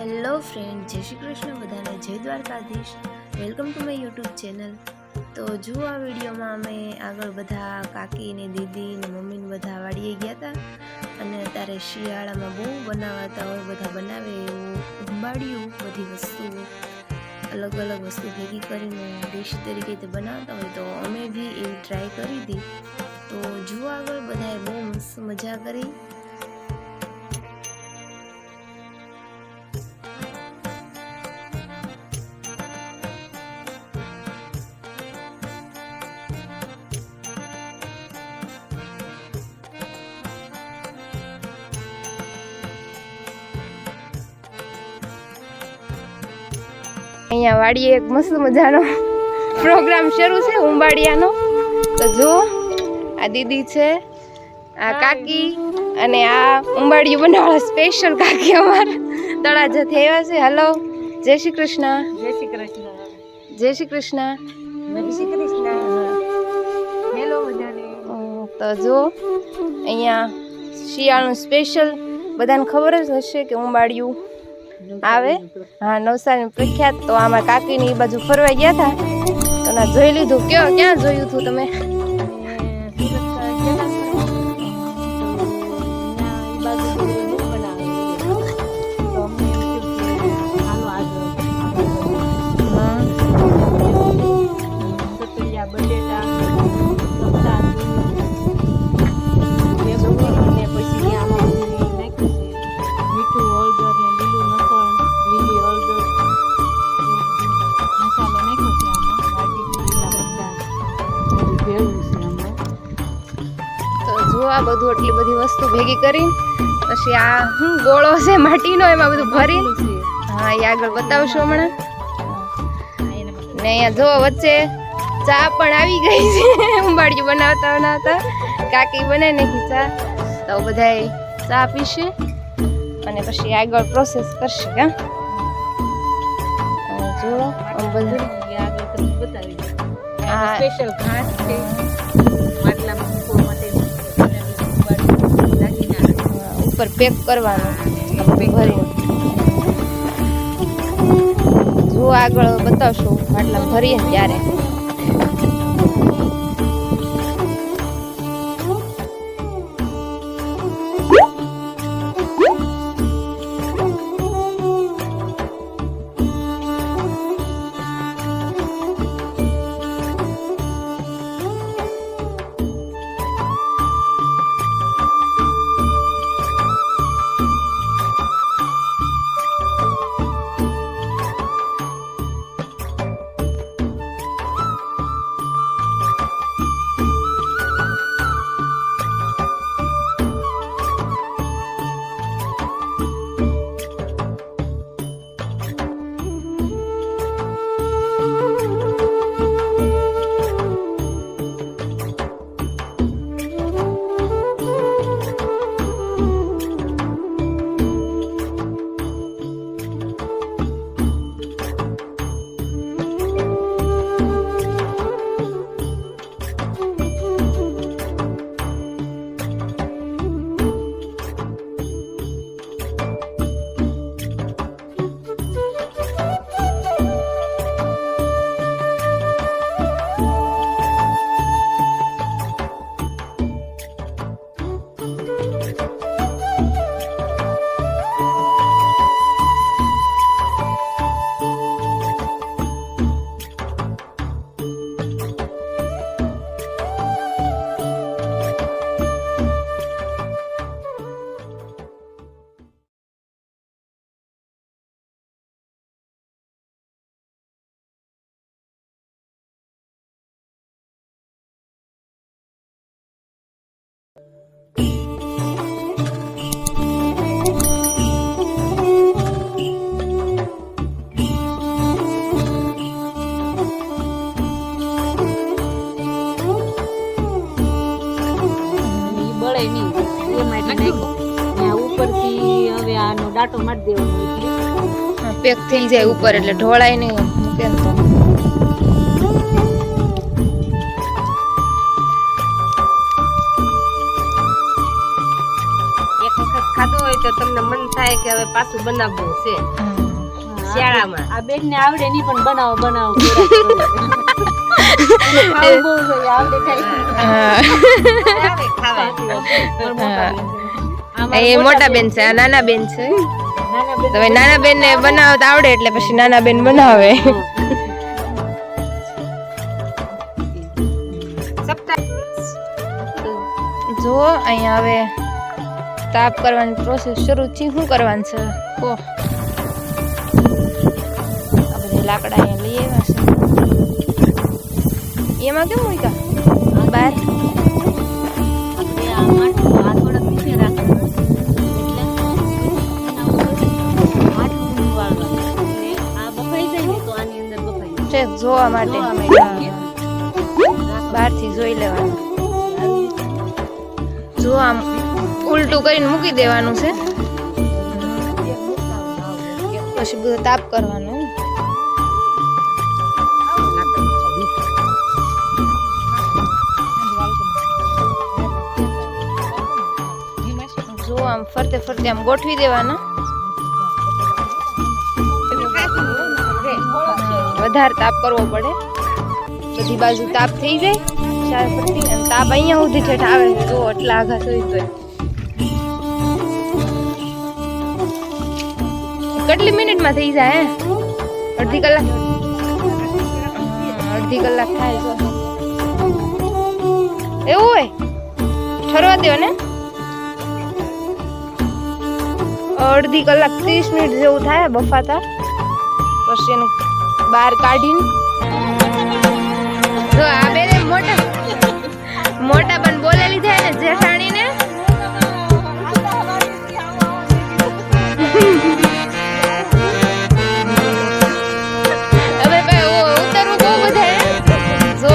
Hello friend, જય શ્રી કૃષ્ણ બધાને, જય Dwarkadhish. Welcome to my YouTube channel. તો જો આ વિડીયોમાં અમે આગળ બધા કાકી ને દીદી ને મમ્મી ને બધા વાડીએ ગયા હતા અને અત્યારે શિયાળામાં બહુ બનાવાતા હોય, બધા બનાવે એવું ઉંબાડિયું, બધી વસ્તુઓ અલગ અલગ વસ્તુ ભેગી કરીને ડિશ તરીકે તે બનાવતા હોય. તો અમે બી એવી ટ્રાય કરી હતી. તો જો આગળ બધાએ બહુ મસ્ત મજા કરી. અહીંયા વાડીએ એક મસ્ત મજાનો પ્રોગ્રામ શરૂ છે ઉંબાડિયાનો. તો જો આ દીદી છે, આ કાકી અને આ ઉંબાડિયું બનાવવા સ્પેશિયલ કાકી અમારા તળાજાથી આવ્યા છે. હેલો, જય શ્રી કૃષ્ણ. જય શ્રી કૃષ્ણ. જય શ્રી કૃષ્ણ. જય શ્રી કૃષ્ણ. હેલો બધાને. તો જો અહીંયા શિયાળાનું સ્પેશિયલ બધાને ખબર જ હશે કે ઉંબાડિયું આવે. હા, નવસારી પ્રખ્યાત. તો આમાં કાકીની એ બાજુ ફરવા ગયા હતા તો ના જોઈ લીધું. ક્યાં જોયું હતું તમે? આ બધું એટલી બધી વસ્તુ ભેગી કરી પછી આ ગોળો છે માટીનો, એમાં બધું ભરી. હા, એ આગળ બતાવશો હમણાં. ને અહીંયા જો વચ્ચે ચા પણ આવી ગઈ છે. ઉંબાડિયું બનાવતા કાકી બનાવી નાખી ચા. તો બધાય ચા પીશે અને પછી આગળ પ્રોસેસ કરશે. જો બધું સ્પેશિયલ ઘાસ છે માટલામાં ઉપર પેક કરવાનું ભરીને. જો આગળ બતાવશો માટલામાં ભરીએ ને ત્યારે. ઉપરથી હવે આનો ડાટો મારી દેવાનો, પેક થઈ જાય ઉપર એટલે ઢોળાય નહીં. મૂકે ને તો એક વખત ખાધો હોય તો તમને મન થાય થાય કે હવે પાછું બનાવવું છે શિયાળામાં. આ બેન ને આવડે નહીં પણ બનાવો બનાવો ખાવું બહુ જોઈએ, આવડે એ મોટા બેન છે, આ નાના બેન છે. તો નાના બેન ને બનાવતા આવડે એટલે પછી નાના બેન બનાવે. જો અહીંયા હવે તાપ કરવાની પ્રોસેસ શરૂ છે. શું કરવાનું છે કો? આ બધા લાકડા અહીંયા લઈ આવ્યા છે. એમાં કેમ મૂક્યા બહાર? જોવા માટે બહારથી જોઈ લેવાનું. જો આમ ઉલટું કરીને મૂકી દેવાનું છે, પછી બધું તાપ કરવાનું. જો આમ ફરતે ફરતે આમ ગોઠવી દેવાના. વધારે તાપ કરવો પડે, બધી બાજુ તાપ થઈ જાય ચાર ફરતી. અને તાપ અહીંયા સુધી ઠેઠ આવે તો એટલા આઘા થઈ જાય. કેટલી મિનિટમાં થઈ જાય? અડધી કલાક? અડધી કલાક થાય છે એવું હોય? ઠરવા દો ને. અડધી કલાક 30 મિનિટ જેવું થાય બફાતા. પછી એનું બહાર કાઢીને જો આ બેને મોટા પણ બોલેલી છે ને જેઠાણીને. હવે ભાઈ ઉતરવું બહુ બધા જો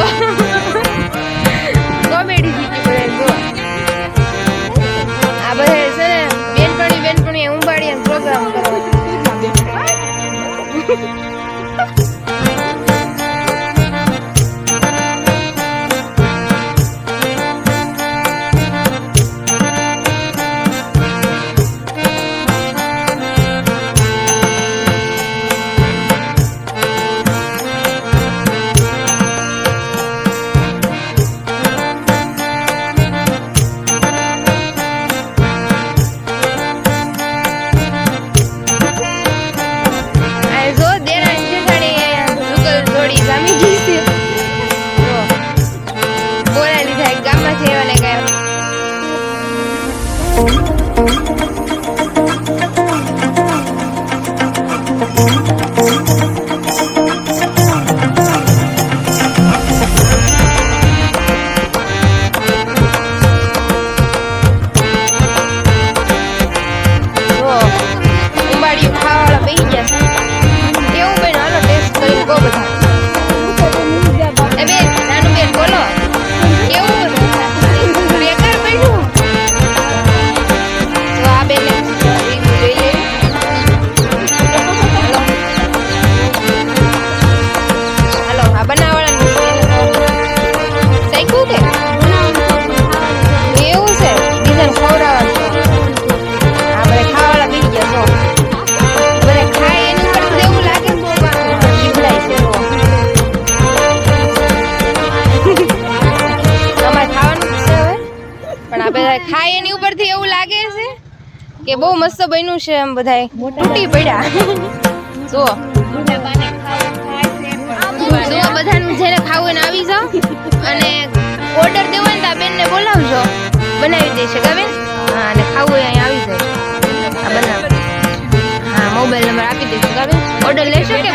કોમેડી થઈ ગઈ બધા. જો આ બધા છે ને બેનપણી ઉંબાડી અને પ્રોગ્રામ કરવાનો. ખાય એની ઉપરથી એવું લાગે છે કે બહુ મસ્ત બન્યું છે. એમ બધાય તૂટી પડ્યા. જો બધાનું જેને ખાવું એને આવી જાઓ અને ઓર્ડર દેવો ને તો આ બેનને બોલાવજો, બનાવી દેશે. બેન હા, અને ખાવું અહીંયા આવી જાય. આ બનાવ. હા, મોબાઈલ નંબર આપી દઈશું. ઓર્ડર લેશો કે?